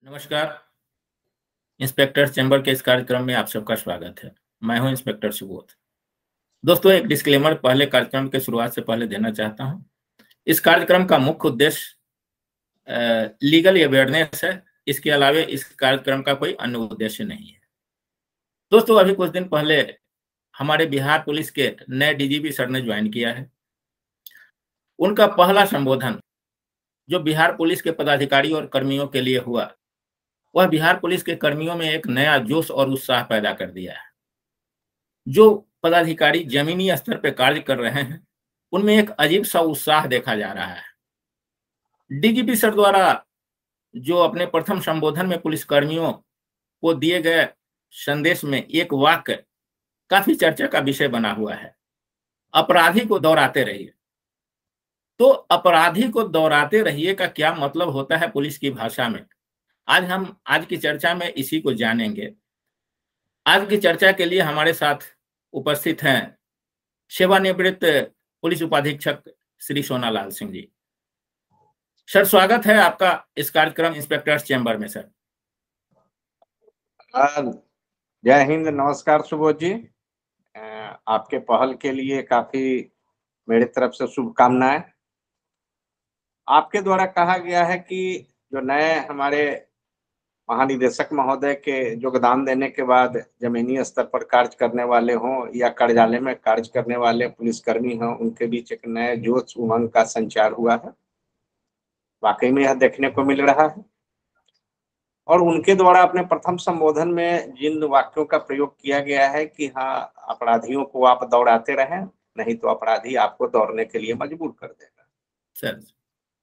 नमस्कार। Inspector chamber के इस कार्यक्रम में आप सबका स्वागत है। मैं हूं इंस्पेक्टर सुबोध। दोस्तों, एक डिस्क्लेमर पहले कार्यक्रम के शुरुआत से पहले देना चाहता हूं। इस कार्यक्रम का मुख्य उद्देश्य लीगल अवेयरनेस है। इसके अलावे इस कार्यक्रम का कोई अन्य उद्देश्य नहीं है। दोस्तों, अभी कुछ दिन पहले हमारे बिहार पुलिस के नए डीजीपी सर ने ज्वाइन किया है। उनका पहला संबोधन जो बिहार पुलिस के पदाधिकारी और कर्मियों के लिए हुआ, वह बिहार पुलिस के कर्मियों में एक नया जोश और उत्साह पैदा कर दिया है। जो पदाधिकारी जमीनी स्तर पर कार्य कर रहे हैं, उनमें एक अजीब सा उत्साह देखा जा रहा है। डीजीपी सर द्वारा जो अपने प्रथम संबोधन में पुलिस कर्मियों को दिए गए संदेश में एक वाक्य काफी चर्चा का विषय बना हुआ है, अपराधी को दौड़ाते रहिए। तो अपराधी को दौड़ाते रहिए का क्या मतलब होता है पुलिस की भाषा में? आज की चर्चा में इसी को जानेंगे। आज की चर्चा के लिए हमारे साथ उपस्थित हैं सेवानिवृत्त पुलिस उपाधीक्षक श्री सोनालाल सिंह जी। सर, स्वागत है आपका इस कार्यक्रम इंस्पेक्टर्स चैम्बर में। सर, जय हिंद। नमस्कार सुबोध जी। आपके पहल के लिए काफी मेरी तरफ से शुभकामनाएं। आपके द्वारा कहा गया है कि जो नए हमारे महानिदेशक महोदय के योगदान देने के बाद जमीनी स्तर पर कार्य करने वाले हों या कार्यालय में कार्य करने वाले पुलिसकर्मी हों, उनके बीच एक नए जोश उमंग का संचार हुआ है। वाकई में यह देखने को मिल रहा है। और उनके द्वारा अपने प्रथम संबोधन में जिन वाक्यों का प्रयोग किया गया है कि हाँ, अपराधियों को आप दौड़ाते रहें, नहीं तो अपराधी आपको दौड़ने के लिए मजबूर कर देगा। सर,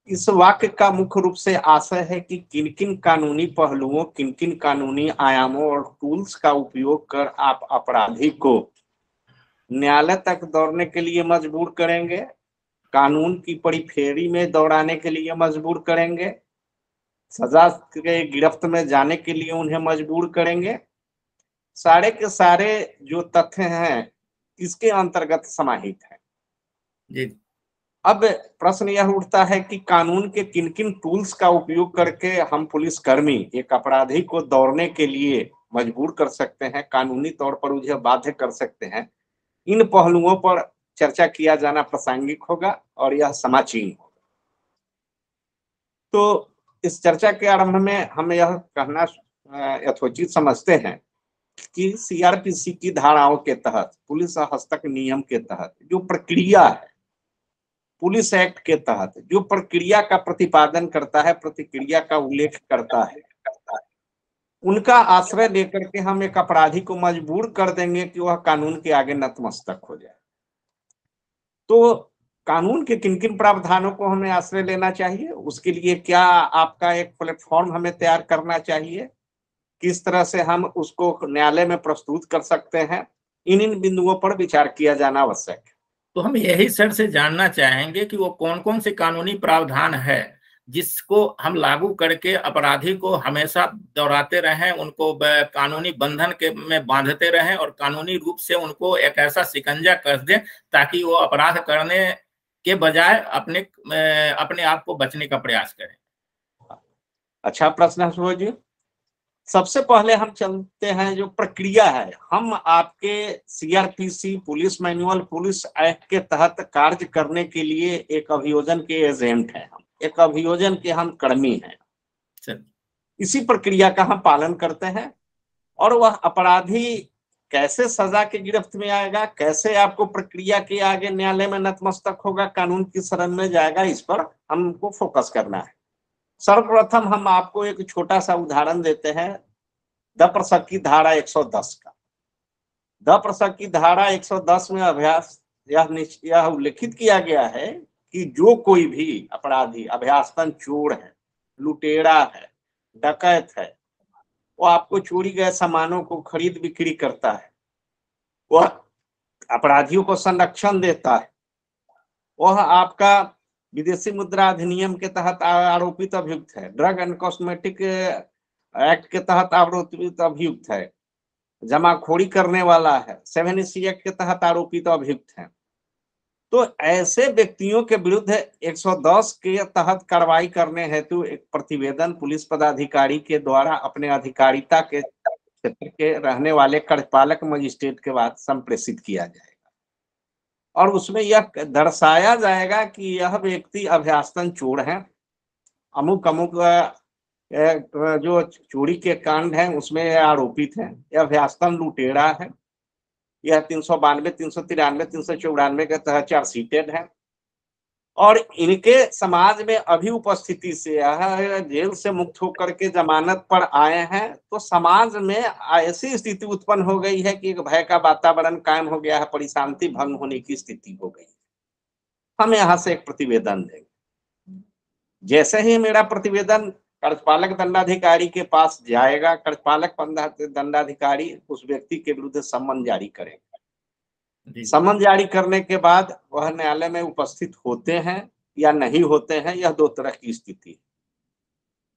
इस वाक्य का मुख्य रूप से आशय है कि किन किन कानूनी पहलुओं, किन किन कानूनी आयामों और टूल्स का उपयोग कर आप अपराधी को न्यायालय तक दौड़ने के लिए मजबूर करेंगे, कानून की परिफेरी में दौड़ाने के लिए मजबूर करेंगे, सजा के गिरफ्त में जाने के लिए उन्हें मजबूर करेंगे। सारे के सारे जो तथ्य हैं इसके अंतर्गत समाहित है जी। अब प्रश्न यह उठता है कि कानून के किन किन टूल्स का उपयोग करके हम पुलिसकर्मी एक अपराधी को दौड़ने के लिए मजबूर कर सकते हैं, कानूनी तौर पर उसे बाध्य कर सकते हैं। इन पहलुओं पर चर्चा किया जाना प्रासंगिक होगा और यह समाचीन होगा। तो इस चर्चा के आरंभ में हम यह कहना यथोचित समझते हैं कि सीआरपीसी की धाराओं के तहत, पुलिस हस्तक नियम के तहत जो प्रक्रिया है, पुलिस एक्ट के तहत जो प्रक्रिया का प्रतिपादन करता है, प्रतिक्रिया का उल्लेख करता है, उनका आश्रय लेकर के हम एक अपराधी को मजबूर कर देंगे कि वह कानून के आगे नतमस्तक हो जाए। तो कानून के किन किन प्रावधानों को हमें आश्रय लेना चाहिए, उसके लिए क्या आपका एक प्लेटफॉर्म हमें तैयार करना चाहिए, किस तरह से हम उसको न्यायालय में प्रस्तुत कर सकते हैं, इन बिंदुओं पर विचार किया जाना आवश्यक है। तो हम यही सर से जानना चाहेंगे कि वो कौन कौन से कानूनी प्रावधान है जिसको हम लागू करके अपराधी को हमेशा दौड़ाते रहें, उनको कानूनी बंधन के में बांधते रहें और कानूनी रूप से उनको एक ऐसा शिकंजा कस दें ताकि वो अपराध करने के बजाय अपने आप को बचने का प्रयास करें। अच्छा प्रश्न है सुबोध जी। सबसे पहले हम चलते हैं जो प्रक्रिया है। हम आपके CrPC, police manual, police act के तहत कार्य करने के लिए एक अभियोजन के एजेंट हैं, हम एक अभियोजन के हम कर्मी हैं। इसी प्रक्रिया का हम पालन करते हैं और वह अपराधी कैसे सजा के गिरफ्त में आएगा, कैसे आपको प्रक्रिया के आगे न्यायालय में नतमस्तक होगा, कानून की शरण में जाएगा, इस पर हमको फोकस करना है। सर्वप्रथम हम आपको एक छोटा सा उदाहरण देते हैं दप्रसक की धारा 110 का। दप्रसक की धारा 110 में अभ्यास यह उल्लेखित किया गया है कि जो कोई भी अपराधी अभ्यासतन चोर है, लुटेरा है, डकैत है, वो आपको चोरी गए सामानों को खरीद बिक्री करता है, वह अपराधियों को संरक्षण देता है, वह आपका विदेशी मुद्रा अधिनियम के तहत आरोपित अभियुक्त है, ड्रग एंड कॉस्मेटिक एक्ट के तहत आरोपित अभियुक्त है, जमाखोरी करने वाला है, 7C एक्ट के तहत आरोपित अभियुक्त है, तो ऐसे व्यक्तियों के विरुद्ध 110 के तहत कार्रवाई करने हेतु एक प्रतिवेदन पुलिस पदाधिकारी के द्वारा अपने अधिकारिता के क्षेत्र के रहने वाले कार्यपालक मजिस्ट्रेट के बाद संप्रेषित किया जाएगा और उसमें यह दर्शाया जाएगा कि यह व्यक्ति अभ्यासतन चोर है, अमुक अमुक जो चोरी के कांड है उसमें आरोपित है, यह अभ्यासतन लुटेरा है, यह 392, 393, 394 के तहत चार्जशीटेड है और इनके समाज में अभी उपस्थिति से यह जेल से मुक्त होकर के जमानत पर आए हैं, तो समाज में ऐसी स्थिति उत्पन्न हो गई है कि एक भय का वातावरण कायम हो गया है, परिशांति भंग होने की स्थिति हो गई। हम यहाँ से एक प्रतिवेदन देंगे। जैसे ही मेरा प्रतिवेदन कार्यपालक दंडाधिकारी के पास जाएगा, कार्यपालक दंडाधिकारी उस व्यक्ति के विरुद्ध सम्मन जारी करेंगे। सम्मन जारी करने के बाद वह न्यायालय में उपस्थित होते हैं या नहीं होते हैं, यह दो तरह की स्थिति है।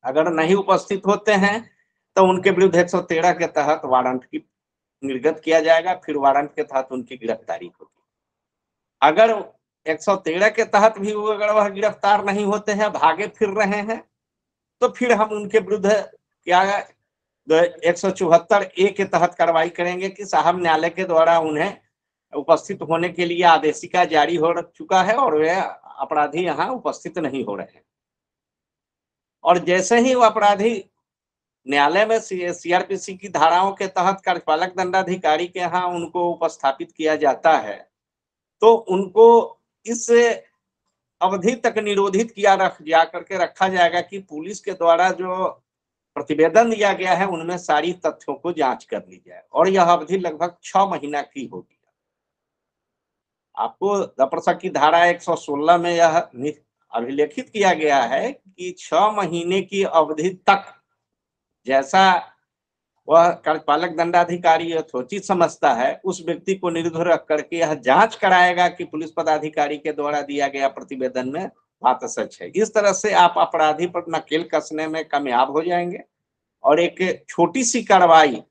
अगर नहीं उपस्थित होते हैं तो उनके विरुद्ध 113 के तहत वारंट की निर्गत किया जाएगा, फिर वारंट के तहत उनकी गिरफ्तारी होगी। अगर 113 के तहत भी अगर वह गिरफ्तार नहीं होते हैं, भागे फिर रहे हैं, तो फिर हम उनके विरुद्ध क्या 174A के तहत कार्रवाई करेंगे कि साहब न्यायालय के द्वारा उन्हें उपस्थित होने के लिए आदेशिका जारी हो चुका है और वे अपराधी यहाँ उपस्थित नहीं हो रहे हैं। और जैसे ही वो अपराधी न्यायालय में सीआरपीसी की धाराओं के तहत कार्यपालक दंडाधिकारी के यहाँ उनको उपस्थापित किया जाता है, तो उनको इस अवधि तक निरोधित किया जा करके रखा जाएगा कि पुलिस के द्वारा जो प्रतिवेदन दिया गया है उनमें सारी तथ्यों को जांच कर ली जाए और यह अवधि लगभग 6 महीना की होगी। आपको दप्रसा की धारा 116 में यह अभिलेखित किया गया है कि 6 महीने की अवधि तक जैसा वह कार्यपालक दंडाधिकारी यथोचित समझता है उस व्यक्ति को निर्दोष रख करके यह जांच कराएगा कि पुलिस पदाधिकारी के द्वारा दिया गया प्रतिवेदन में बात सच है। इस तरह से आप अपराधी पर नकेल कसने में कामयाब हो जाएंगे और एक छोटी सी कार्रवाई,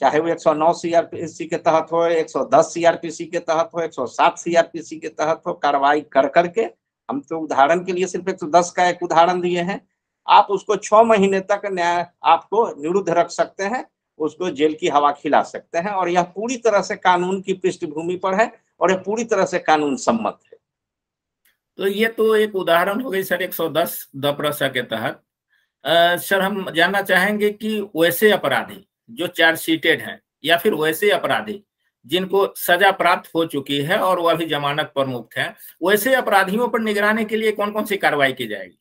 चाहे वो 109 सीआरपीसी के तहत हो, 110 सीआरपीसी के तहत हो, 107 सीआरपीसी के तहत हो, कार्रवाई कर करके, हम तो उदाहरण के लिए सिर्फ 110 का एक उदाहरण दिए हैं, आप उसको 6 महीने तक न्याय आपको निरुद्ध रख सकते हैं, उसको जेल की हवा खिला सकते हैं और यह पूरी तरह से कानून की पृष्ठभूमि पर है और यह पूरी तरह से कानून सम्मत है। तो ये तो एक उदाहरण हो गई सर 110 दप्रसा के तहत। सर हम जानना चाहेंगे कि वैसे अपराधी जो चार्जशीटेड हैं या फिर वैसे अपराधी जिनको सजा प्राप्त हो चुकी है और वह भी जमानत पर मुक्त है, वैसे अपराधियों पर निगरानी के लिए कौन कौन सी कार्रवाई की जाएगी?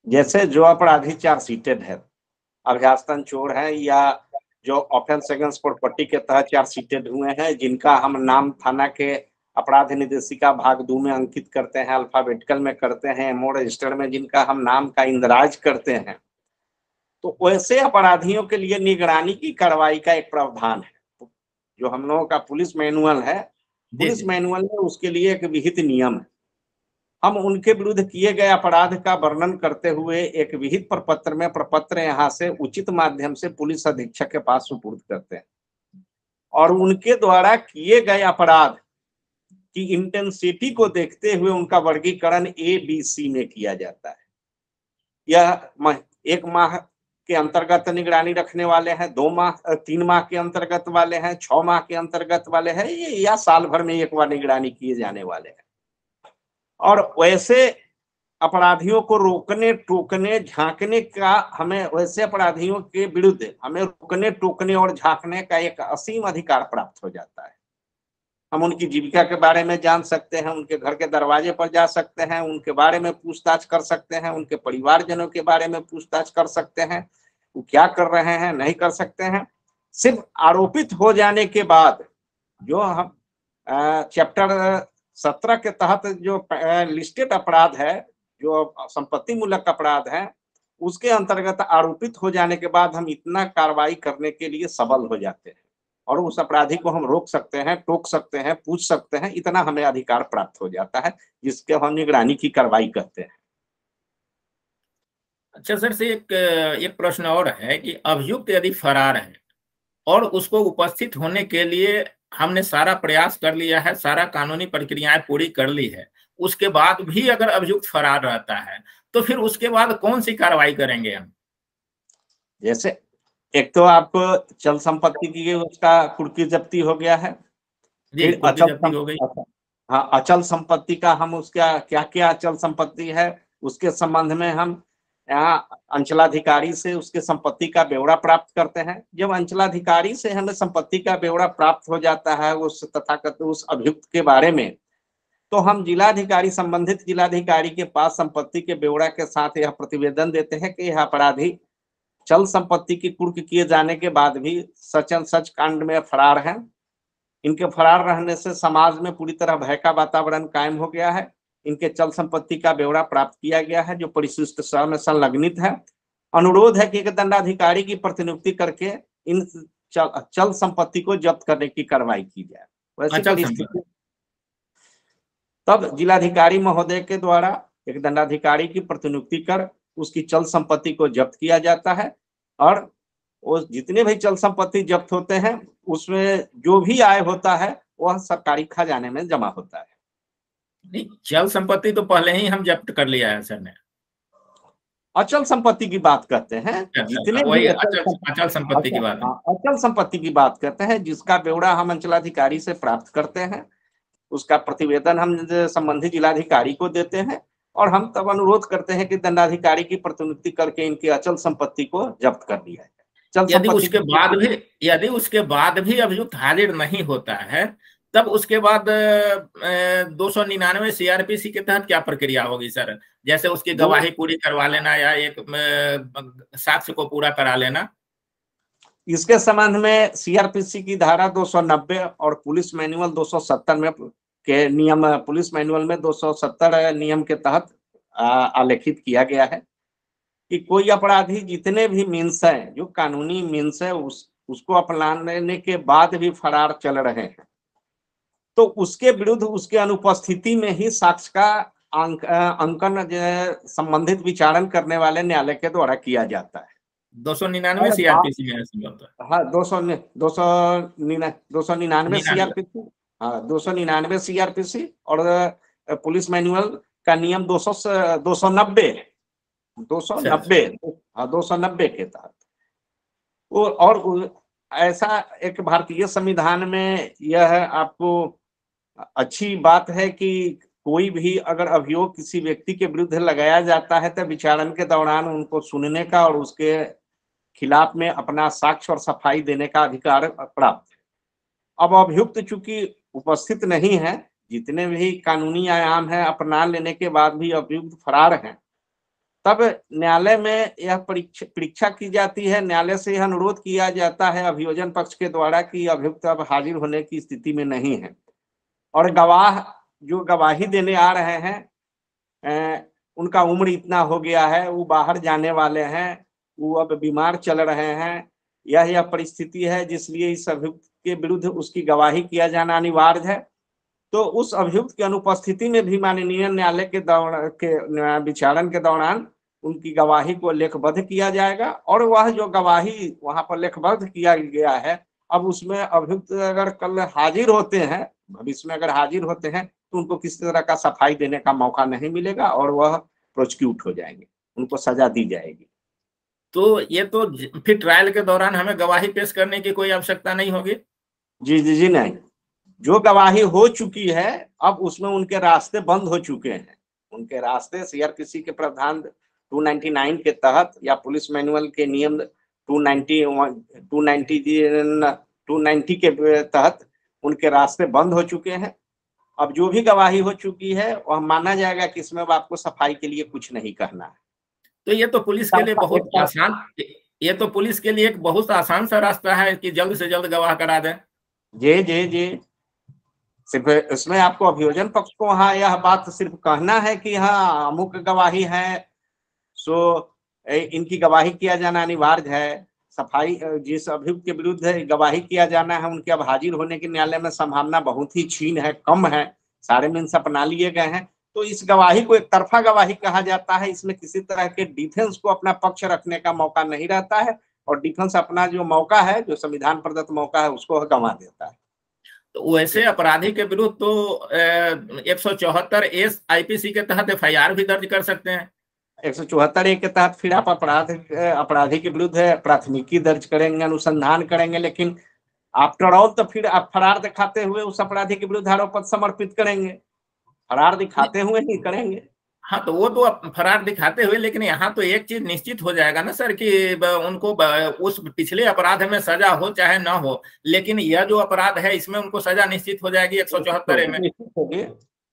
जैसे जो अपराधी चार्जशीटेड है, अभ्यासतन चोर है या जो ऑफेंस अगेंस्ट प्रॉपर्टी के तहत चार्जशीटेड हुए हैं, जिनका हम नाम थाना के अपराध निर्देशिका भाग 2 में अंकित करते हैं, अल्फाबेटिकल में करते हैं, एमओ रजिस्टर में जिनका हम नाम का इंदराज करते हैं, तो वैसे अपराधियों के लिए निगरानी की कार्रवाई का एक प्रावधान है। जो हम लोगों का पुलिस मैनुअल है, पुलिस मैनुअल में उसके लिए एक विहित नियम है। हम उनके विरुद्ध किए गए अपराध का वर्णन करते हुए एक विहित प्रपत्र में प्रपत्र यहाँ से उचित माध्यम से पुलिस अधीक्षक के पास सुपुर्द करते हैं और उनके द्वारा किए गए अपराध की इंटेंसिटी को देखते हुए उनका वर्गीकरण ABC में किया जाता है। यह 1 माह के अंतर्गत निगरानी रखने वाले हैं, 2 माह 3 माह के अंतर्गत वाले हैं, 6 माह के अंतर्गत वाले हैं, या साल भर में एक बार निगरानी किए जाने वाले हैं। और वैसे अपराधियों को रोकने टोकने झांकने का, हमें वैसे अपराधियों के विरुद्ध हमें रोकने टोकने और झांकने का एक असीम अधिकार प्राप्त हो जाता है। हम उनकी जीविका के बारे में जान सकते हैं, उनके घर के दरवाजे पर जा सकते हैं, उनके बारे में पूछताछ कर सकते हैं, उनके परिवारजनों के बारे में पूछताछ कर सकते हैं, वो क्या कर रहे हैं नहीं कर सकते हैं। सिर्फ आरोपित हो जाने के बाद जो हम चैप्टर 17 के तहत जो लिस्टेड अपराध है, जो संपत्ति मूलक अपराध है, उसके अंतर्गत आरोपित हो जाने के बाद हम इतना कार्रवाई करने के लिए सबल हो जाते हैं और उस अपराधी को हम रोक सकते हैं, टोक सकते हैं, पूछ सकते हैं, इतना हमें अधिकार प्राप्त हो जाता है जिसके हम निगरानी की कार्रवाई करते हैं। अच्छा सर से एक प्रश्न और है कि अभियुक्त यदि फरार है और उसको उपस्थित होने के लिए हमने सारा प्रयास कर लिया है, सारा कानूनी प्रक्रियाएं पूरी कर ली है, उसके बाद भी अगर अभियुक्त फरार रहता है तो फिर उसके बाद कौन सी कार्रवाई करेंगे हम? जैसे एक तो आपको चल संपत्ति की उसका कुर्की जब्ती हो गया है, जी, फिर कुर्की जब्ती हो गई। हाँ, अचल संपत्ति का हम उसका क्या क्या अचल संपत्ति है उसके संबंध में हम यहाँ अंचलाधिकारी से उसके संपत्ति का ब्यौरा प्राप्त करते हैं। जब अंचलाधिकारी से हमें संपत्ति का ब्यौरा प्राप्त हो जाता है उस तथाकथित उस अभियुक्त के बारे में, तो हम जिलाधिकारी संबंधित जिलाधिकारी के पास संपत्ति के ब्यौरा के साथ यह प्रतिवेदन देते हैं कि यह अपराधी चल संपत्ति की कुर्क किए जाने के बाद भी सचन सच कांड में फरार हैं। इनके फरार रहने से समाज में पूरी तरह भय का वातावरण कायम हो गया है। इनके चल संपत्ति का ब्यौरा प्राप्त किया गया है जो परिशिष्ट में संलग्नित है। अनुरोध है कि एक दंडाधिकारी की प्रतिनियुक्ति करके इन चल संपत्ति को जब्त करने की कार्रवाई की जाए। वैसी परिस्थिति तब जिलाधिकारी महोदय के द्वारा एक दंडाधिकारी की प्रतिनियुक्ति कर उसकी चल संपत्ति को जब्त किया जाता है और वो जितने भी चल संपत्ति जब्त होते हैं उसमें जो भी आय होता है वह सरकारी खजाने में जमा होता है। नहीं, चल संपत्ति तो पहले ही हम जब्त कर लिया है सर ने। अचल संपत्ति की बात करते हैं, जितने भी अचल संपत्ति की बात है। अचल संपत्ति की बात करते हैं जिसका ब्यौरा हम अंचलाधिकारी से प्राप्त करते हैं, उसका प्रतिवेदन हम संबंधित जिलाधिकारी को देते हैं और हम तब अनुरोध करते हैं कि दंडाधिकारी की प्रतिनियुक्ति करके इनकी अचल संपत्ति को जब्त कर लिया जाए। यदि उसके बाद भी अभियुक्त हाजिर नहीं होता है तब उसके बाद 299 सीआरपीसी के तहत क्या प्रक्रिया होगी सर? जैसे उसकी गवाही पूरी करवा लेना या एक साक्ष्य को पूरा करा लेना। इसके संबंध में सीआरपीसी की धारा 290 और पुलिस मैनुअल 270 में के नियम, पुलिस मैनुअल में 270 नियम के तहत आलेखित किया गया है कि कोई अपराधी जितने भी मीन्स है, जो कानूनी मीन्स है उसको अपनाने के बाद भी फरार चल रहे हैं तो उसके विरुद्ध उसके अनुपस्थिति में ही साक्ष्य का अंकन संबंधित विचारण करने वाले न्यायालय के द्वारा किया जाता है। 299 सीआरपीसी में ऐसा होता है। हाँ, 299 सीआरपीसी, हाँ 299 सीआरपीसी और पुलिस मैनुअल का नियम 290 हाँ 290 के तहत। और ऐसा एक भारतीय संविधान में यह आपको अच्छी बात है कि कोई भी अगर अभियोग किसी व्यक्ति के विरुद्ध लगाया जाता है तो विचारण के दौरान उनको सुनने का और उसके खिलाफ में अपना साक्ष्य और सफाई देने का अधिकार प्राप्त है। अब अभियुक्त चूंकि उपस्थित नहीं है, जितने भी कानूनी आयाम है अपना लेने के बाद भी अभियुक्त फरार हैं, तब न्यायालय में यह परीक्षा की जाती है। न्यायालय से यह अनुरोध किया जाता है अभियोजन पक्ष के द्वारा कि अभियुक्त अब हाजिर होने की स्थिति में नहीं है और गवाह जो गवाही देने आ रहे हैं उनका उम्र इतना हो गया है, वो बाहर जाने वाले हैं, वो अब बीमार चल रहे हैं, यह परिस्थिति है जिसलिए इस अभियुक्त के विरुद्ध उसकी गवाही किया जाना अनिवार्य है। तो उस अभियुक्त की अनुपस्थिति में भी माननीय न्यायालय के विचारण के दौरान उनकी गवाही को लेखबद्ध किया जाएगा और वह जो गवाही वहां पर लेखबद्ध किया गया है, अब उसमें अभियुक्त अगर कल हाजिर होते हैं, भविष्य में अगर हाजिर होते हैं तो उनको किसी तरह का सफाई देने का मौका नहीं मिलेगा और वह प्रोसिक्यूट हो जाएंगे, उनको सजा दी जाएगी। तो ये तो फिर ट्रायल के दौरान हमें गवाही पेश करने की कोई आवश्यकता नहीं होगी? जी नहीं, जो गवाही हो चुकी है अब उसमें उनके रास्ते बंद हो चुके हैं। उनके रास्ते सीआरपीसी के प्रावधान 299 के तहत या पुलिस मैनुअल के नियम 290 के तहत उनके रास्ते बंद हो चुके हैं। अब जो भी गवाही हो चुकी है वह माना जाएगा कि इसमें आपको सफाई के लिए कुछ नहीं करना है। तो ये तो पुलिस के लिए बहुत आसान, ये तो पुलिस के लिए एक बहुत आसान सा रास्ता है कि जल्द से जल्द गवाह करा दें। जी सिर्फ इसमें आपको अभियोजन पक्ष को हाँ यह बात सिर्फ कहना है कि हाँ अमुक गवाही है, सो इनकी गवाही किया जाना अनिवार्य है। सफाई जिस अभियुक्त के विरुद्ध गवाही किया जाना है उनके अब हाजिर होने की न्यायालय में संभावना बहुत ही छीन है, कम है, सारे मीन्स अपना लिए गए हैं। तो इस गवाही को एक तरफा गवाही कहा जाता है। इसमें किसी तरह के डिफेंस को अपना पक्ष रखने का मौका नहीं रहता है और डिफेंस अपना जो मौका है, जो संविधान प्रदत्त मौका है, उसको गंवा देता है। तो वैसे अपराधी के विरुद्ध तो 174 आईपीसी के तहत एफआईआर भी दर्ज कर सकते हैं। 174 के तहत फिर आप अपराधी के विरुद्ध प्राथमिकी दर्ज करेंगे, अनुसंधान करेंगे, लेकिन आफ्टर ऑल तो फिर आप फरार दिखाते हुए उस अपराधी के विरुद्ध आरोप पत्र समर्पित करेंगे, फरार दिखाते हुए ही करेंगे। हाँ, तो वो तो फरार दिखाते हुए, लेकिन यहाँ तो एक चीज निश्चित हो जाएगा ना सर कि उनको उस पिछले अपराध में सजा हो चाहे ना हो, लेकिन यह जो अपराध है इसमें उनको सजा निश्चित हो जाएगी 174 में।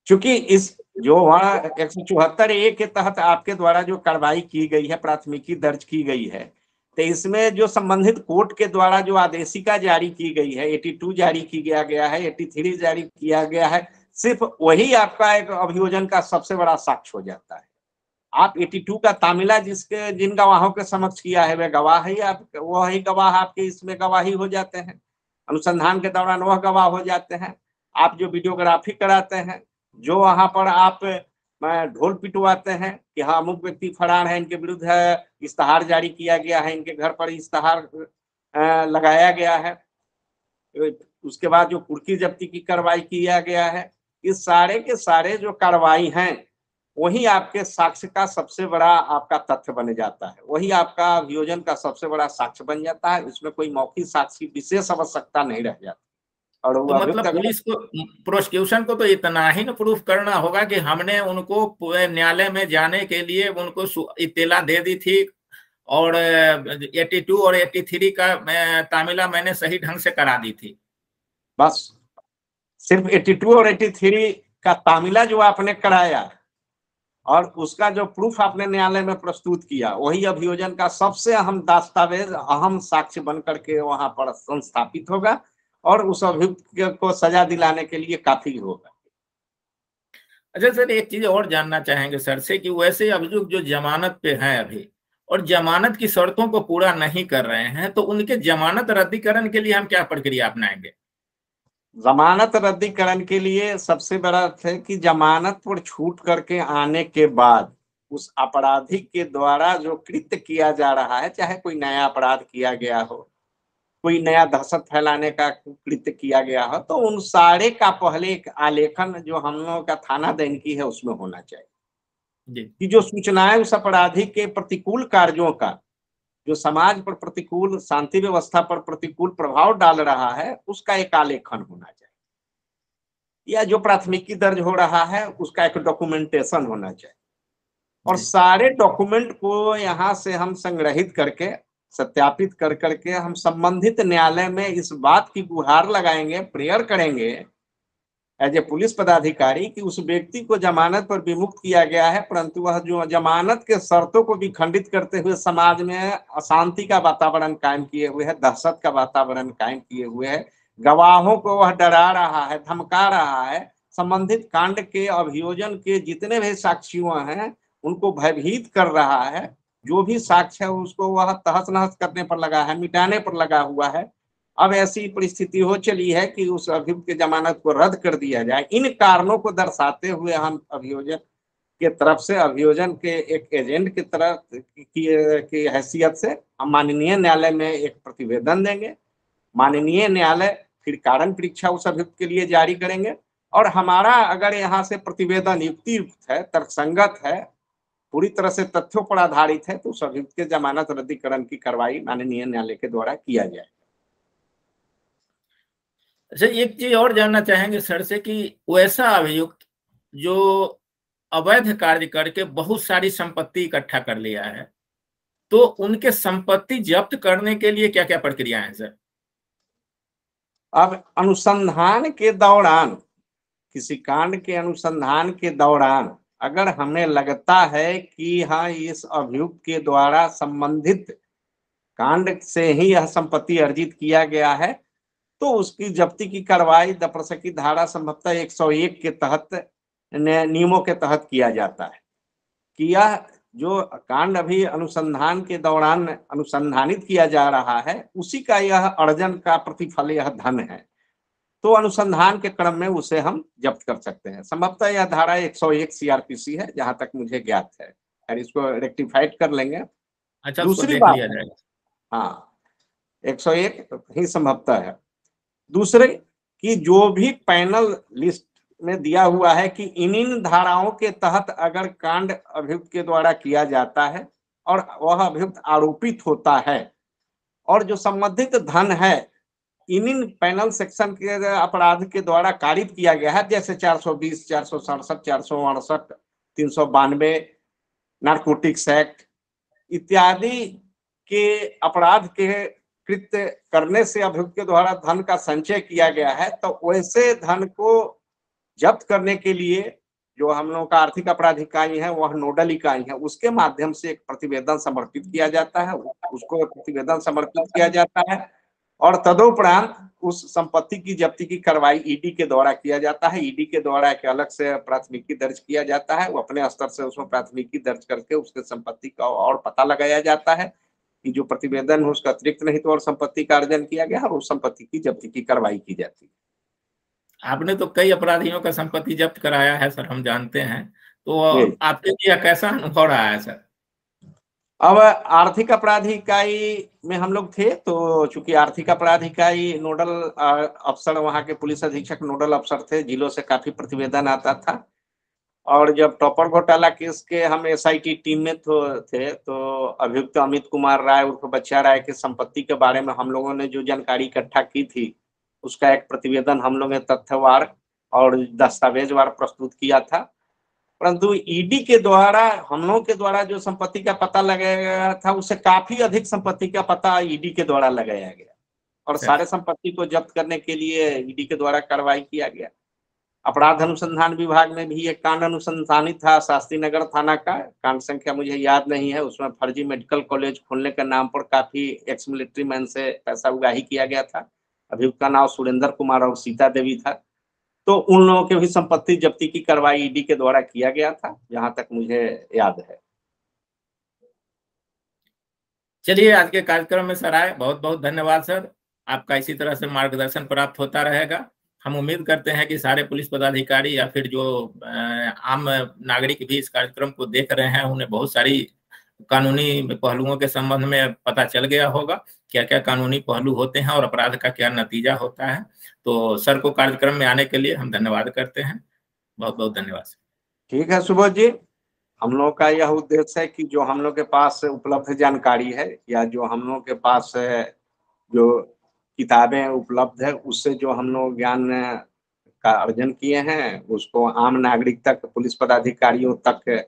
चूंकि इस जो वहाँ 174 के तहत आपके द्वारा जो कार्रवाई की गई है, प्राथमिकी दर्ज की गई है, तो इसमें जो संबंधित कोर्ट के द्वारा जो आदेशिका जारी की गई है, 82 जारी किया गया है, 83 जारी किया गया है, सिर्फ वही आपका एक अभियोजन का सबसे बड़ा साक्ष्य हो जाता है। आप 82 का तामिला जिन गवाहों के समक्ष किया है वे गवाह है, आप वही गवाह आपके इसमें गवाही हो जाते हैं, अनुसंधान के दौरान वह गवाह हो जाते हैं। आप जो वीडियोग्राफी कराते हैं, जो वहां पर आप ढोल पिटवाते हैं कि हाँ अमुक व्यक्ति फरार है, इनके विरुद्ध है, इश्तहार जारी किया गया है, इनके घर पर इश्तहार लगाया गया है, उसके बाद जो कुर्की जब्ती की कार्रवाई किया गया है, इस सारे के सारे जो कार्रवाई हैं वही आपके साक्ष्य का सबसे बड़ा आपका तथ्य बन जाता है, वही आपका अभियोजन का सबसे बड़ा साक्ष्य बन जाता है। इसमें कोई मौखिक साक्ष्य की विशेष आवश्यकता नहीं रह जाती। और तो मतलब पुलिस को, प्रोसिक्यूशन को तो इतना ही ना प्रूफ करना होगा कि हमने उनको न्यायालय में जाने के लिए उनको इत्तला दे दी थी और 82 और 83 का तामिला मैंने सही ढंग से करा दी थी। बस सिर्फ 82 और 83 का तामिला जो आपने कराया और उसका जो प्रूफ आपने न्यायालय में प्रस्तुत किया, वही अभियोजन का सबसे अहम दस्तावेज, अहम साक्ष्य बन करके वहां पर संस्थापित होगा और उस अभियुक्त को सजा दिलाने के लिए काफी होगा। अच्छा सर, एक चीज और जानना चाहेंगे सर से कि वैसे अभियुक्त जो जमानत पे हैं अभी और जमानत की शर्तों को पूरा नहीं कर रहे हैं, तो उनके जमानत रद्दीकरण के लिए हम क्या प्रक्रिया अपनाएंगे? जमानत रद्दीकरण के लिए सबसे बड़ा है कि जमानत पर छूट करके आने के बाद उस अपराधी के द्वारा जो कृत्य किया जा रहा है, चाहे कोई नया अपराध किया गया हो, कोई नया दहशत फैलाने का कृत्य किया गया हो, तो उन सारे का पहले एक आलेखन जो हम लोगों का थाना दैनिकी है उसमें होना चाहिए कि जो सूचनाएं उस अपराधी के प्रतिकूल कार्यों का, जो समाज पर प्रतिकूल, शांति व्यवस्था पर प्रतिकूल प्रभाव डाल रहा है, उसका एक आलेखन होना चाहिए, या जो प्राथमिकी दर्ज हो रहा है उसका एक डॉक्यूमेंटेशन होना चाहिए। और सारे डॉक्यूमेंट को यहाँ से हम संग्रहित करके, सत्यापित कर करके हम संबंधित न्यायालय में इस बात की गुहार लगाएंगे, प्रेयर करेंगे एज ए पुलिस पदाधिकारी कि उस व्यक्ति को जमानत पर विमुक्त किया गया है, परंतु वह जो जमानत के शर्तों को भी खंडित करते हुए समाज में अशांति का वातावरण कायम किए हुए है, दहशत का वातावरण कायम किए हुए है, गवाहों को वह डरा रहा है, धमका रहा है, संबंधित कांड के अभियोजन के जितने भी साक्षियों हैं उनको भयभीत कर रहा है, जो भी साक्ष्य है उसको वह तहस नहस करने पर लगा है, मिटाने पर लगा हुआ है। अब ऐसी परिस्थिति हो चली है कि उस अभियुक्त की जमानत को रद्द कर दिया जाए। इन कारणों को दर्शाते हुए हम अभियोजन के तरफ से, अभियोजन के एक एजेंट की तरफ की हैसियत से हम माननीय न्यायालय में एक प्रतिवेदन देंगे। माननीय न्यायालय फिर कारण परीक्षा उस अभियुक्त के लिए जारी करेंगे और हमारा अगर यहाँ से प्रतिवेदन युक्तियुक्त है, तर्कसंगत है, पूरी तरह से तथ्यों पर आधारित है, तो उस अभियुक्त के जमानत रद्दीकरण की कार्रवाई माननीय न्यायालय के द्वारा किया जाए। अच्छा, एक चीज और जानना चाहेंगे सर से कि वैसा अभियुक्त जो अवैध कार्य करके बहुत सारी संपत्ति इकट्ठा कर लिया है, तो उनके संपत्ति जब्त करने के लिए क्या क्या प्रक्रिया है सर? अब अनुसंधान के दौरान, किसी कांड के अनुसंधान के दौरान अगर हमें लगता है कि हाँ इस अभियुक्त के द्वारा संबंधित कांड से ही यह संपत्ति अर्जित किया गया है, तो उसकी जब्ती की कार्रवाई दप्रसकी धारा संभवतः 101 के तहत, नियमों के तहत किया जाता है कि यह जो कांड अभी अनुसंधान के दौरान अनुसंधानित किया जा रहा है उसी का यह अर्जन का प्रतिफल यह धन है, तो अनुसंधान के क्रम में उसे हम जब्त कर सकते हैं। संभवतः यह धारा 101 सीआरपीसी है जहां तक मुझे ज्ञात है, और इसको रेक्टिफाइड कर लेंगे। अच्छा, दूसरी बात, हाँ 101 ही संभवतः है। दूसरे कि जो भी पैनल लिस्ट में दिया हुआ है कि इन धाराओं के तहत अगर कांड अभियुक्त के द्वारा किया जाता है और वह अभियुक्त आरोपित होता है और जो संबंधित धन है इन पैनल सेक्शन के अपराध के द्वारा कारित किया गया है, जैसे 420, 467, 468, 392, नारकोटिक्स एक्ट इत्यादि के अपराध के कृत्य करने से अभियुक्त के द्वारा धन का संचय किया गया है, तो वैसे धन को जब्त करने के लिए जो हम लोगों का आर्थिक अपराध इकाई है वह नोडल इकाई है, उसके माध्यम से एक प्रतिवेदन समर्पित किया जाता है, उसको प्रतिवेदन समर्पित किया जाता है और तदोपरांत उस संपत्ति की जब्ती की कार्रवाई ईडी के द्वारा किया जाता है। ईडी के द्वारा एक अलग से प्राथमिकी दर्ज किया जाता है, वो अपने स्तर से उसमें प्राथमिकी दर्ज करके उसके संपत्ति का और पता लगाया जाता है कि जो प्रतिवेदन है उसका अतिरिक्त नहीं तो और संपत्ति का अर्जन किया गया और उस संपत्ति की जब्ती की कार्रवाई की जाती है। आपने तो कई अपराधियों का संपत्ति जब्त कराया है सर, हम जानते हैं, तो आपके लिए कैसा अनुभव रहा है सर? अब आर्थिक अपराध इकाई में हम लोग थे, तो चूंकि आर्थिक अपराध इकाई नोडल अफसर वहां के पुलिस अधीक्षक नोडल अफसर थे, जिलों से काफी प्रतिवेदन आता था और जब टॉपर घोटाला केस के हम एसआईटी टीम में थे तो अभियुक्त अमित कुमार राय उर्फ बच्चा राय के संपत्ति के बारे में हम लोगों ने जो जानकारी इकट्ठा की थी उसका एक प्रतिवेदन हम लोगों ने तथ्यवार और दस्तावेजवार प्रस्तुत किया था, परंतु ईडी के द्वारा हम लोगों के द्वारा जो संपत्ति का पता लगाया गया था उससे काफी अधिक संपत्ति का पता ईडी के द्वारा लगाया गया और सारे संपत्ति को जब्त करने के लिए ईडी के द्वारा कार्रवाई किया गया। अपराध अनुसंधान विभाग में भी एक कांड अनुसंधानित था शास्त्री नगर थाना का, कांड संख्या मुझे याद नहीं है, उसमें फर्जी मेडिकल कॉलेज खोलने के नाम पर काफी एक्स मिलिट्री मैन से पैसा उगाही किया गया था। अभियुक्त का नाम सुरेंद्र कुमार और सीता देवी था, तो उन लोगों के भी संपत्ति जब्ती की कार्रवाई ईडी के द्वारा किया गया था, जहां तक मुझे याद है। चलिए, आज के कार्यक्रम में सर आए, बहुत बहुत धन्यवाद सर। आपका इसी तरह से मार्गदर्शन प्राप्त होता रहेगा। हम उम्मीद करते हैं कि सारे पुलिस पदाधिकारी या फिर जो आम नागरिक भी इस कार्यक्रम को देख रहे हैं उन्हें बहुत सारी कानूनी पहलुओं के संबंध में पता चल गया होगा, क्या क्या कानूनी पहलू होते हैं और अपराध का क्या नतीजा होता है। तो सर को कार्यक्रम में आने के लिए हम धन्यवाद करते हैं, बहुत बहुत धन्यवाद। ठीक है सुबोध जी, हम लोग का यह उद्देश्य है कि जो हम लोग के पास उपलब्ध जानकारी है या जो हम लोग के पास जो किताबें उपलब्ध है उससे जो हम लोग ज्ञान का अर्जन किए हैं उसको आम नागरिक तक, पुलिस पदाधिकारियों तक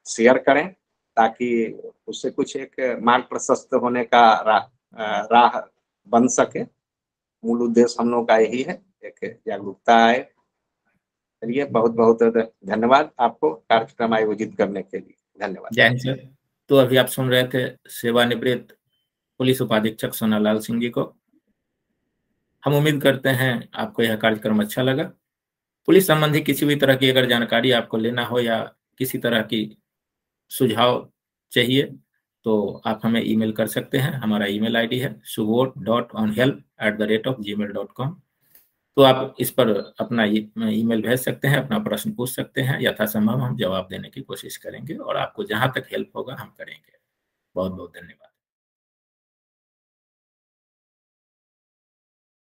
शेयर करें ताकि उससे कुछ एक मार्ग प्रशस्त होने का राह बन सके। मूल उद्देश्य हम लोग का यही है, एक जागरूकता आए। चलिए, बहुत बहुत धन्यवाद आपको कार्यक्रम आयोजित करने के लिए, धन्यवाद। जय हिंद सर। तो अभी आप सुन रहे थे सेवानिवृत्त पुलिस उपाधीक्षक सोनालाल सिंह जी को। हम उम्मीद करते हैं आपको यह कार्यक्रम अच्छा लगा। पुलिस संबंधी किसी भी तरह की अगर जानकारी आपको लेना हो या किसी तरह की सुझाव चाहिए तो आप हमें ईमेल कर सकते हैं। हमारा ईमेल आईडी है subodh.onhelp@gmail.com। तो आप इस पर अपना ईमेल भेज सकते हैं, अपना प्रश्न पूछ सकते हैं, यथासंभव हम जवाब देने की कोशिश करेंगे और आपको जहां तक हेल्प होगा हम करेंगे। बहुत बहुत धन्यवाद।